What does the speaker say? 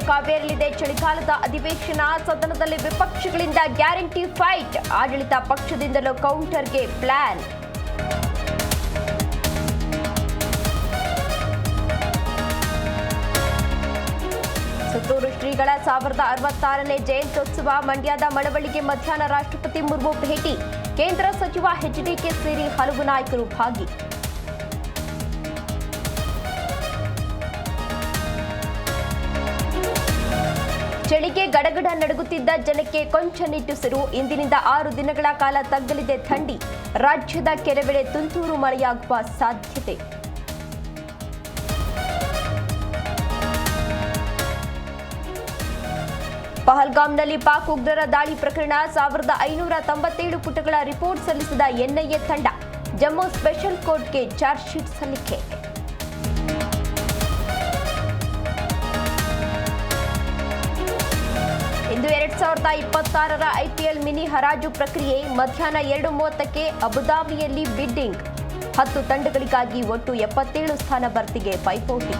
ಕಾವೇರಲಿದೆ ಚಳಿಗಾಲದ ಅಧಿವೇಶನ. ಸದನದಲ್ಲಿ ವಿಪಕ್ಷಗಳಿಂದ ಗ್ಯಾರಂಟಿ ಫೈಟ್. ಆಡಳಿತ ಪಕ್ಷದಿಂದಲೂ ಕೌಂಟರ್ಗೆ ಪ್ಲಾನ್. ಸುತ್ತೂರು ಶ್ರೀಗಳ 1066ನೇ ಜಯಂತ್ಯೋತ್ಸವ. ಮಂಡ್ಯದ ಮಳವಳ್ಳಿಗೆ ಮಧ್ಯಾಹ್ನ ರಾಷ್ಟ್ರಪತಿ ಮುರ್ಮು ಭೇಟಿ. ಕೇಂದ್ರ ಸಚಿವ ಎಚ್ಡಿಕೆ ಸೇರಿ ಹಲವು ನಾಯಕರು ಭಾಗಿ. ಚಳಿಗೆ ಗಡಗಡ ನಡುಗುತ್ತಿದ್ದ ಜನಕ್ಕೆ ಕೊಂಚ ನಿಟ್ಟುಸಿರು. ಇಂದಿನಿಂದ 6 ದಿನಗಳ ಕಾಲ ತಗ್ಗಲಿದೆ ಥಂಡಿ. ರಾಜ್ಯದ ಕೆಲವೆಡೆ ತುಂತುರು ಮಳೆಯಾಗುವ ಸಾಧ್ಯತೆ. ಪಹಲ್ಗಾಮ್ನಲ್ಲಿ ಪಾಕ್ ಉಗ್ರರ ದಾಳಿ ಪ್ರಕರಣ. 1597 ಪುಟಗಳ ರಿಪೋರ್ಟ್ ಸಲ್ಲಿಸಿದ ಎನ್ಐಎ ತಂಡ. ಜಮ್ಮು ಸ್ಪೆಷಲ್ ಕೋರ್ಟ್ಗೆ ಚಾರ್ಜ್ ಶೀಟ್ ಸಲ್ಲಿಕೆ. ಇಂದು 2026ರ ಐಪಿಎಲ್ ಮಿನಿ ಹರಾಜು ಪ್ರಕ್ರಿಯೆ. ಮಧ್ಯಾಹ್ನ 2:30ಕ್ಕೆ ಅಬುಧಾಬಿಯಲ್ಲಿ ಬಿಡ್ಡಿಂಗ್. 10 ತಂಡಗಳಿಗಾಗಿ ಒಟ್ಟು 77 ಸ್ಥಾನ ಭರ್ತಿಗೆ ಪೈಪೋಟಿ.